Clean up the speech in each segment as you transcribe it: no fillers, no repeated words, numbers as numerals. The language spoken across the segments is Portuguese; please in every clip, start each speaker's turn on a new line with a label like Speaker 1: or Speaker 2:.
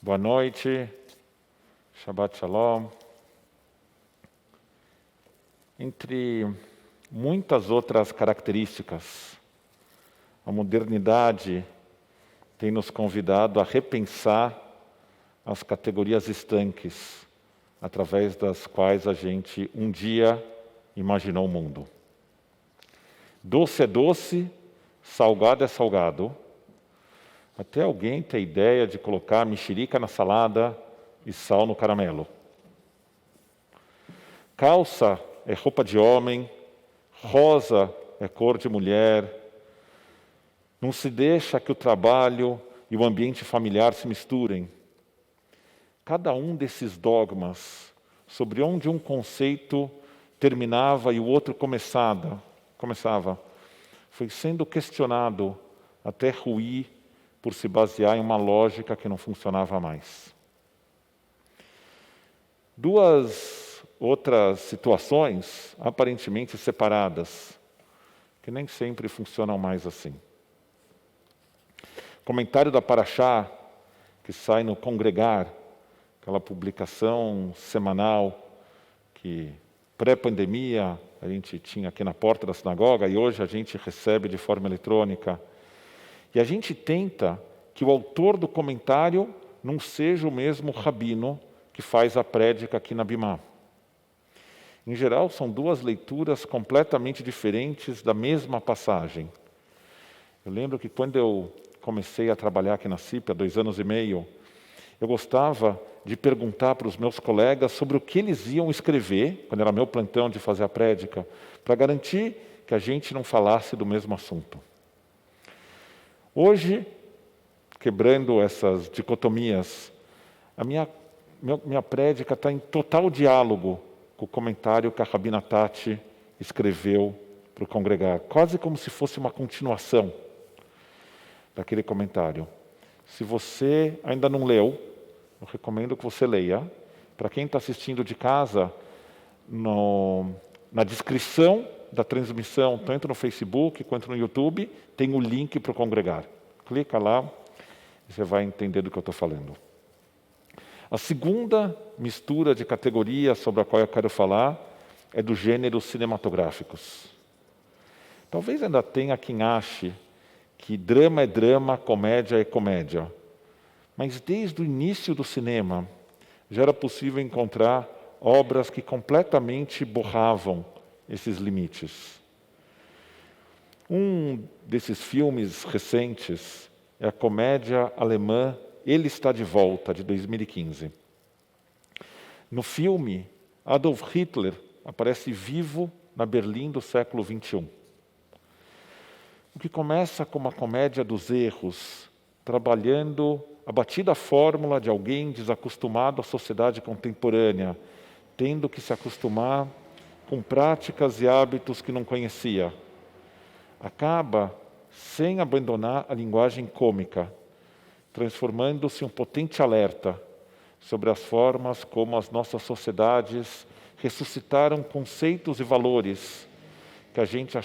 Speaker 1: Boa noite, Shabbat Shalom. Entre muitas outras características, a modernidade tem nos convidado a repensar as categorias estanques, através das quais a gente um dia imaginou o mundo. Doce é doce, salgado é salgado, até alguém ter a ideia de colocar mexerica na salada e sal no caramelo. Calça é roupa de homem, rosa é cor de mulher. Não se deixa que o trabalho e o ambiente familiar se misturem. Cada um desses dogmas, sobre onde um conceito terminava e o outro começava, foi sendo questionado até ruir por se basear em uma lógica que não funcionava mais. Duas outras situações, aparentemente separadas, que nem sempre funcionam mais assim. Comentário da Parashá, que sai no Congregar, aquela publicação semanal que, pré-pandemia, a gente tinha aqui na porta da sinagoga e hoje a gente recebe de forma eletrônica. E a gente tenta que o autor do comentário não seja o mesmo rabino que faz a prédica aqui na Bimá. Em geral, são duas leituras completamente diferentes da mesma passagem. Eu lembro que quando eu comecei a trabalhar aqui na CIP há 2 anos e meio, eu gostava de perguntar para os meus colegas sobre o que eles iam escrever, quando era meu plantão de fazer a prédica, para garantir que a gente não falasse do mesmo assunto. Hoje, quebrando essas dicotomias, a minha prédica está em total diálogo com o comentário que a Rabina Tati escreveu para o Congregar, quase como se fosse uma continuação daquele comentário. Se você ainda não leu, eu recomendo que você leia. Para quem está assistindo de casa, na descrição da transmissão, tanto no Facebook quanto no YouTube, tem o link para o Congregar. Clica lá e você vai entender do que eu estou falando. A segunda mistura de categorias sobre a qual eu quero falar é do gênero cinematográficos. Talvez ainda tenha quem ache que drama é drama, comédia é comédia. Mas desde o início do cinema já era possível encontrar obras que completamente borravam esses limites. Um desses filmes recentes é a comédia alemã Ele Está de Volta, de 2015. No filme, Adolf Hitler aparece vivo na Berlim do século XXI. O que começa como uma comédia dos erros, trabalhando a batida fórmula de alguém desacostumado à sociedade contemporânea, tendo que se acostumar com práticas e hábitos que não conhecia. Acaba sem abandonar a linguagem cômica, transformando-se em um potente alerta sobre as formas como as nossas sociedades ressuscitaram conceitos e valores que a gente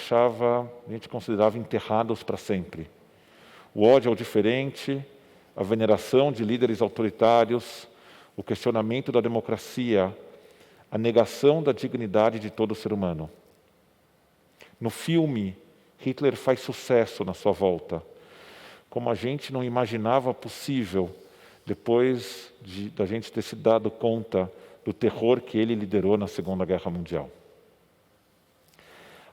Speaker 1: considerava enterrados para sempre. O ódio ao diferente, a veneração de líderes autoritários, o questionamento da democracia, a negação da dignidade de todo ser humano. No filme, Hitler faz sucesso na sua volta, como a gente não imaginava possível depois da gente ter se dado conta do terror que ele liderou na Segunda Guerra Mundial.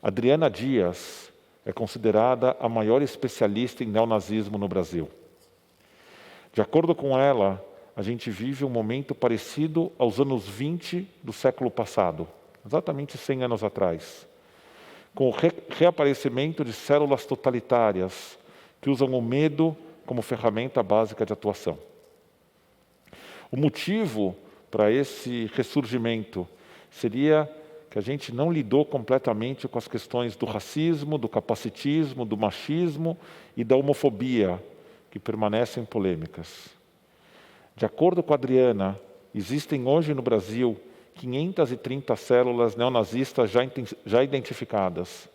Speaker 1: Adriana Dias é considerada a maior especialista em neonazismo no Brasil. De acordo com ela, a gente vive um momento parecido aos anos 20 do século passado, exatamente 100 anos atrás, com o reaparecimento de células totalitárias que usam o medo como ferramenta básica de atuação. O motivo para esse ressurgimento seria que a gente não lidou completamente com as questões do racismo, do capacitismo, do machismo e da homofobia, que permanecem polêmicas. De acordo com a Adriana, existem hoje no Brasil 530 células neonazistas já identificadas,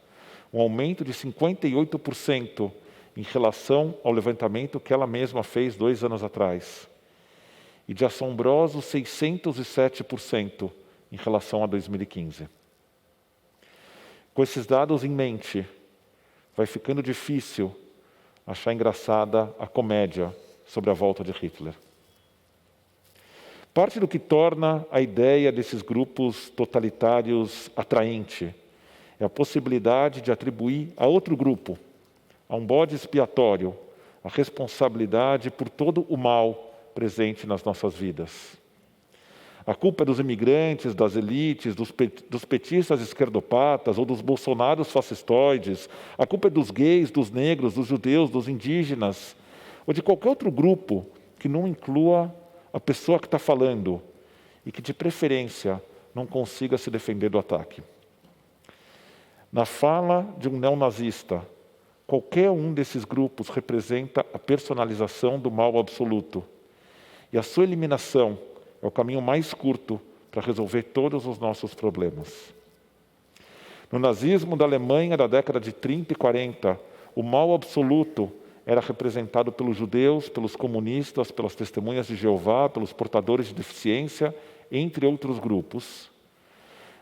Speaker 1: um aumento de 58% em relação ao levantamento que ela mesma fez 2 anos atrás. e de assombrosos 607% em relação a 2015. Com esses dados em mente, vai ficando difícil achar engraçada a comédia sobre a volta de Hitler. Parte do que torna a ideia desses grupos totalitários atraente é a possibilidade de atribuir a outro grupo, a um bode expiatório, a responsabilidade por todo o mal presente nas nossas vidas. A culpa é dos imigrantes, das elites, dos petistas esquerdopatas ou dos bolsonaros fascistoides. A culpa é dos gays, dos negros, dos judeus, dos indígenas ou de qualquer outro grupo que não inclua a pessoa que está falando e que, de preferência, não consiga se defender do ataque. Na fala de um neonazista, qualquer um desses grupos representa a personalização do mal absoluto. E a sua eliminação é o caminho mais curto para resolver todos os nossos problemas. No nazismo da Alemanha da década de 30 e 40, o mal absoluto era representado pelos judeus, pelos comunistas, pelas testemunhas de Jeová, pelos portadores de deficiência, entre outros grupos.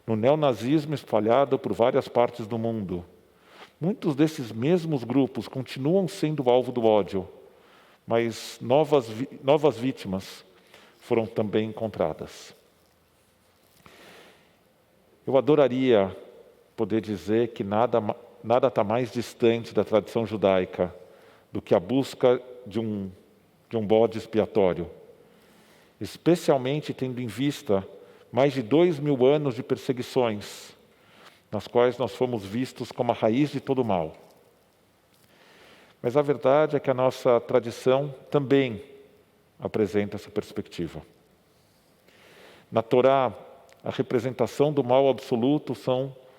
Speaker 1: No neonazismo espalhado por várias partes do mundo, muitos desses mesmos grupos continuam sendo alvo do ódio, mas novas vítimas foram também encontradas. Eu adoraria poder dizer que nada está mais distante da tradição judaica do que a busca de um bode expiatório, especialmente tendo em vista mais de 2000 anos de perseguições, nas quais nós fomos vistos como a raiz de todo o mal. Mas a verdade é que a nossa tradição também apresenta essa perspectiva. Na Torá, a representação do mal absoluto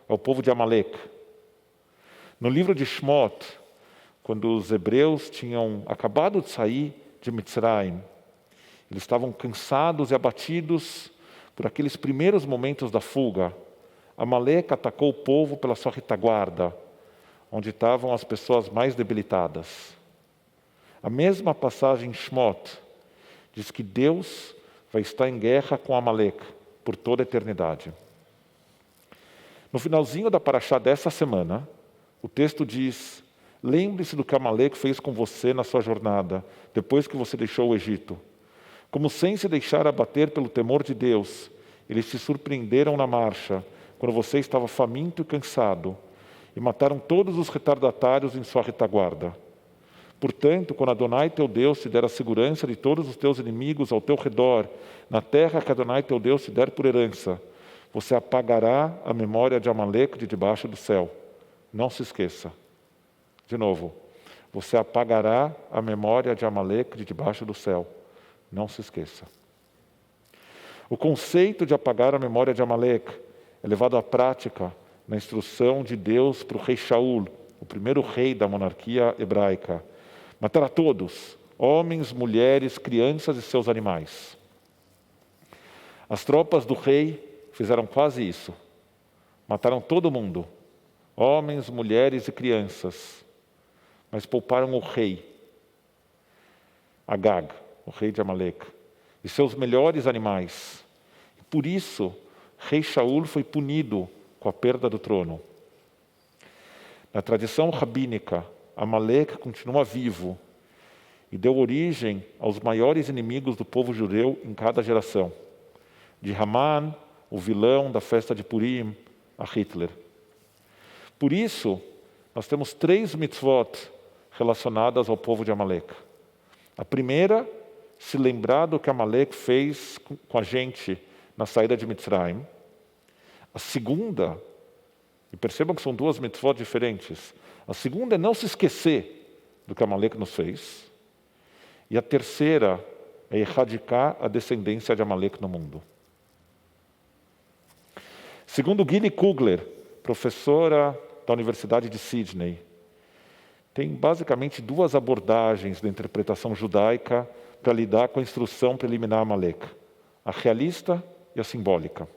Speaker 1: é o povo de Amalek. No livro de Shmot, quando os hebreus tinham acabado de sair de Mitzrayim, eles estavam cansados e abatidos por aqueles primeiros momentos da fuga. Amalek atacou o povo pela sua retaguarda, onde estavam as pessoas mais debilitadas. A mesma passagem em Shmot diz que Deus vai estar em guerra com Amalek por toda a eternidade. No finalzinho da paraxá dessa semana, o texto diz: lembre-se do que Amalek fez com você na sua jornada, depois que você deixou o Egito. Como sem se deixar abater pelo temor de Deus, eles se surpreenderam na marcha, quando você estava faminto e cansado, e mataram todos os retardatários em sua retaguarda. Portanto, quando Adonai teu Deus te der a segurança de todos os teus inimigos ao teu redor, na terra que Adonai teu Deus te der por herança, você apagará a memória de Amalek de debaixo do céu. Não se esqueça. De novo, você apagará a memória de Amalek de debaixo do céu. Não se esqueça. O conceito de apagar a memória de Amalek é levado à prática na instrução de Deus para o rei Shaul, o primeiro rei da monarquia hebraica. Matar a todos, homens, mulheres, crianças e seus animais. As tropas do rei fizeram quase isso. Mataram todo mundo, homens, mulheres e crianças, mas pouparam o rei, Agag, o rei de Amalek, e seus melhores animais. E por isso, rei Shaul foi punido com a perda do trono. Na tradição rabínica, Amalek continua vivo e deu origem aos maiores inimigos do povo judeu em cada geração. De Haman, o vilão da festa de Purim, a Hitler. Por isso, nós temos 3 mitzvot relacionadas ao povo de Amalek. A primeira, se lembrar do que Amalek fez com a gente na saída de Mitzrayim. A segunda, e percebam que são 2 mitzvot diferentes. A segunda é não se esquecer do que Amalek nos fez. E a terceira é erradicar a descendência de Amalek no mundo. Segundo Gilly Kugler, professora da Universidade de Sydney, tem basicamente 2 abordagens da interpretação judaica para lidar com a instrução preliminar a Amalek: a realista e a simbólica.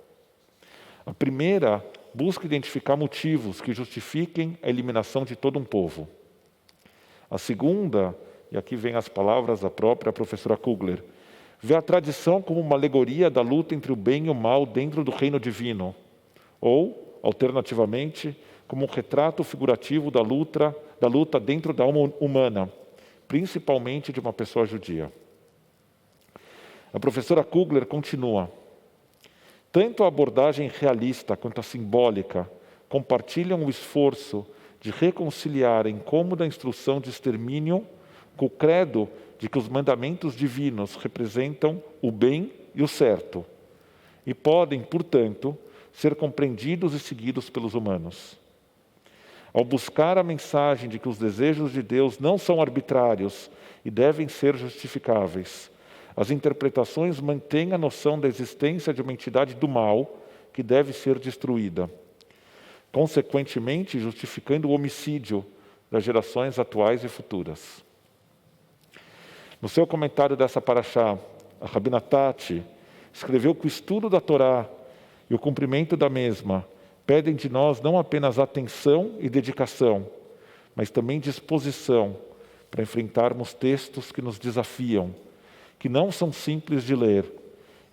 Speaker 1: A primeira busca identificar motivos que justifiquem a eliminação de todo um povo. A segunda, e aqui vem as palavras da própria professora Kugler, vê a tradição como uma alegoria da luta entre o bem e o mal dentro do reino divino, ou, alternativamente, como um retrato figurativo da luta dentro da alma humana, principalmente de uma pessoa judia. A professora Kugler continua: tanto a abordagem realista quanto a simbólica compartilham o esforço de reconciliar a incômoda instrução de extermínio com o credo de que os mandamentos divinos representam o bem e o certo, e podem, portanto, ser compreendidos e seguidos pelos humanos. Ao buscar a mensagem de que os desejos de Deus não são arbitrários e devem ser justificáveis, as interpretações mantêm a noção da existência de uma entidade do mal que deve ser destruída, consequentemente justificando o homicídio das gerações atuais e futuras. No seu comentário dessa paraxá, a Rabina Tati escreveu que o estudo da Torá e o cumprimento da mesma pedem de nós não apenas atenção e dedicação, mas também disposição para enfrentarmos textos que nos desafiam, que não são simples de ler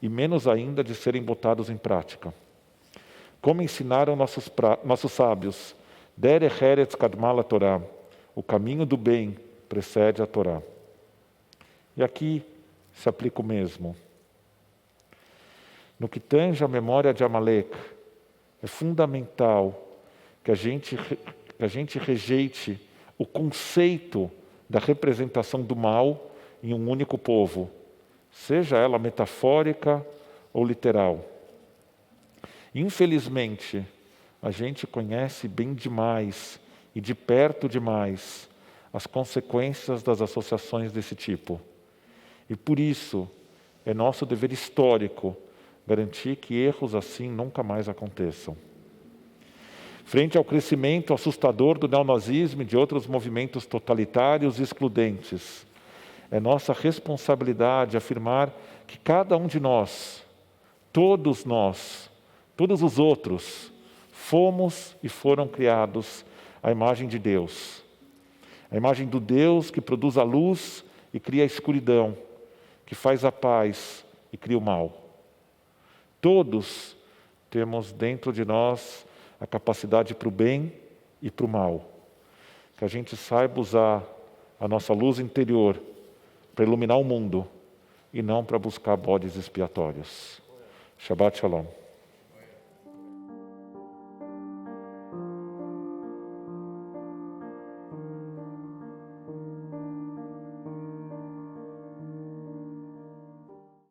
Speaker 1: e menos ainda de serem botados em prática. Como ensinaram nossos sábios, Derech Eretz Kadmal Torá, o caminho do bem precede a Torá. E aqui se aplica o mesmo. No que tange a memória de Amalek, é fundamental que a gente rejeite o conceito da representação do mal em um único povo, seja ela metafórica ou literal. Infelizmente, a gente conhece bem demais e de perto demais as consequências das associações desse tipo. E por isso, é nosso dever histórico garantir que erros assim nunca mais aconteçam. Frente ao crescimento assustador do neonazismo e de outros movimentos totalitários e excludentes, é nossa responsabilidade afirmar que cada um de nós, todos os outros, fomos e foram criados à imagem de Deus. A imagem do Deus que produz a luz e cria a escuridão, que faz a paz e cria o mal. Todos temos dentro de nós a capacidade para o bem e para o mal. Que a gente saiba usar a nossa luz interior para iluminar o mundo e não para buscar bodes expiatórios. Shabbat Shalom.